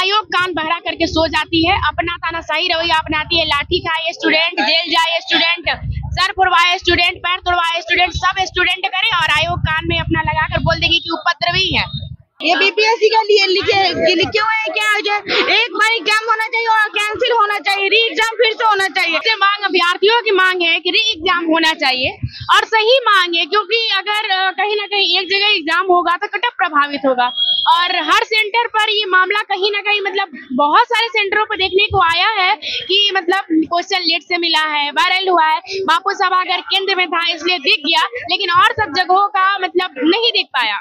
आयोग कान बहरा करके सो जाती है, अपना तानाशाही रवैया अपनाती है। लाठी खाए स्टूडेंट, जेल जाए स्टूडेंट, सर फुड़वाए स्टूडेंट, पैर तोड़वाए स्टूडेंट, सब स्टूडेंट करे और आयोग कान में अपना लगाकर बोल देगी कि उपद्रवी है। ये बीपीएससी के लिए लिखे हुए हैं क्या? एक बार एग्जाम होना चाहिए और कैंसिल होना चाहिए, री एग्जाम फिर से होना चाहिए। मांग अभ्यर्थियों की मांग है कि री एग्जाम होना चाहिए और सही मांग है, क्योंकि अगर कहीं ना कहीं एक जगह एग्जाम होगा तो कटअप प्रभावित होगा और हर सेंटर पर ये मामला कहीं ना कहीं मतलब बहुत सारे सेंटरों पर देखने को आया है कि मतलब क्वेश्चन लेट से मिला है, वायरल हुआ है। बापू सभागार केंद्र में था इसलिए दिख गया, लेकिन और सब जगहों का मतलब नहीं देख पाया।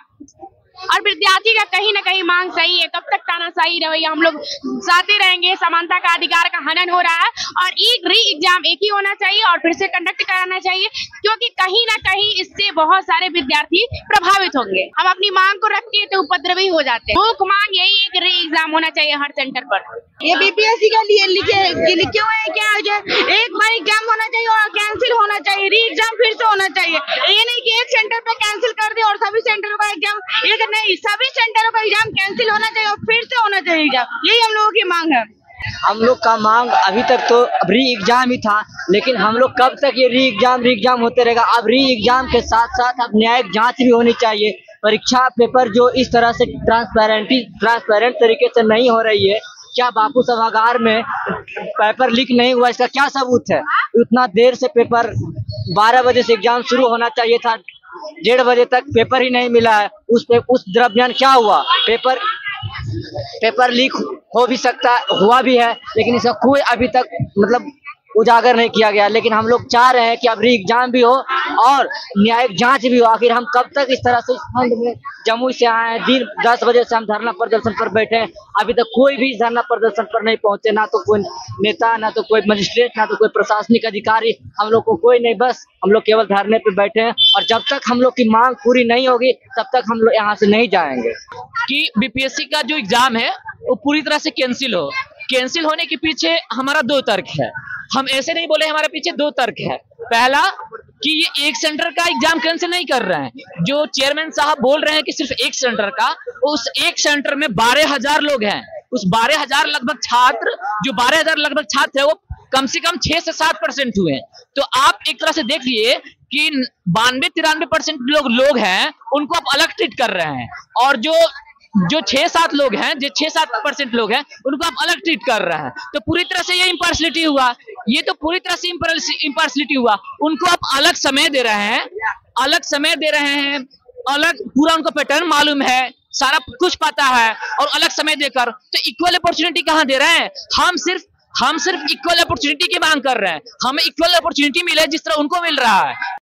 और विद्यार्थी का कहीं ना कहीं मांग सही है। कब तक तानाशाही रवैया हम लोग साथे रहेंगे? समानता का अधिकार का हनन हो रहा है और एक री एग्जाम एक ही होना चाहिए और फिर से कंडक्ट कराना चाहिए, क्योंकि कहीं ना कहीं इससे बहुत सारे विद्यार्थी प्रभावित होंगे। हम अपनी मांग को रखते हैं तो उपद्रवी हो जाते हैं। मुख्य मांग यही है कि री एग्जाम होना चाहिए हर सेंटर पर। ये बीपीएससी के लिए लिखे हुए हैं क्या? एक बार एग्जाम होना चाहिए और कैंसिल होना चाहिए, री एग्जाम फिर से होना चाहिए। ये नहीं कि एक सेंटर पे कैंसिल कर दे और सभी सेंटरों का एग्जाम, ये नहीं, सभी सेंटरों का एग्जाम कैंसिल होना चाहिए और फिर से होना चाहिए एग्जाम। यही हम लोगों की मांग है। हम लोग का मांग अभी तक तो री एग्जाम ही था, लेकिन हम लोग कब तक ये री एग्जाम होते रहेगा? अब री एग्जाम के साथ साथ अब न्यायिक जांच भी होनी चाहिए। परीक्षा पेपर जो इस तरह से ट्रांसपेरेंट तरीके से नहीं हो रही है, क्या बापू सभागार में पेपर लीक नहीं हुआ, इसका क्या सबूत है? उतना देर से पेपर 12 बजे से एग्जाम शुरू होना चाहिए था, 1:30 बजे तक पेपर ही नहीं मिला है। उस दरमियान क्या हुआ? पेपर लीक हो भी सकता, हुआ भी है, लेकिन इसका कोई अभी तक मतलब उजागर नहीं किया गया। लेकिन हम लोग चाह रहे हैं कि अब री एग्जाम भी हो और न्यायिक जांच भी हो। आखिर हम कब तक इस तरह से ठंड में जमुई से आए हैं, दिन 10 बजे से हम धरना प्रदर्शन पर बैठे हैं, अभी तक कोई भी धरना प्रदर्शन पर नहीं पहुंचे, ना तो कोई नेता, ना तो कोई मजिस्ट्रेट, ना तो कोई प्रशासनिक अधिकारी, हम लोग को कोई नहीं। बस हम लोग केवल धरने पे बैठे हैं और जब तक हम लोग की मांग पूरी नहीं होगी तब तक हम लोग यहाँ से नहीं जाएंगे। कि बीपीएससी का जो एग्जाम है वो पूरी तरह से कैंसिल हो। कैंसिल होने के पीछे हमारा 2 तर्क है। हम ऐसे नहीं बोले, हमारे पीछे 2 तर्क है। पहला कि ये एक सेंटर का एग्जाम कैंसिल नहीं कर रहे हैं, जो चेयरमैन साहब बोल रहे हैं कि सिर्फ एक सेंटर का, उस एक सेंटर में 12,000 लोग हैं। उस 12,000 लगभग छात्र, जो 12,000 लगभग छात्र है, वो कम से कम 6 से 7% हुए हैं। तो आप एक तरह से देखिए कि 92-93% लोग हैं, उनको आप अलग ट्रीट कर रहे हैं, और जो 6-7 लोग हैं, जो 6-7% लोग हैं, उनको आप अलग ट्रीट कर रहे हैं। तो पूरी तरह से ये इम्पार्शियलिटी हुआ। ये तो पूरी तरह से इम्पार्शियलिटी हुआ। उनको आप अलग समय दे रहे हैं, अलग पूरा उनको पैटर्न मालूम है, सारा कुछ पता है, और अलग समय देकर तो इक्वल अपॉर्चुनिटी कहाँ दे रहे हैं? हम सिर्फ इक्वल अपॉर्चुनिटी की मांग कर रहे हैं। हमें इक्वल अपॉर्चुनिटी मिले जिस तरह उनको मिल रहा है।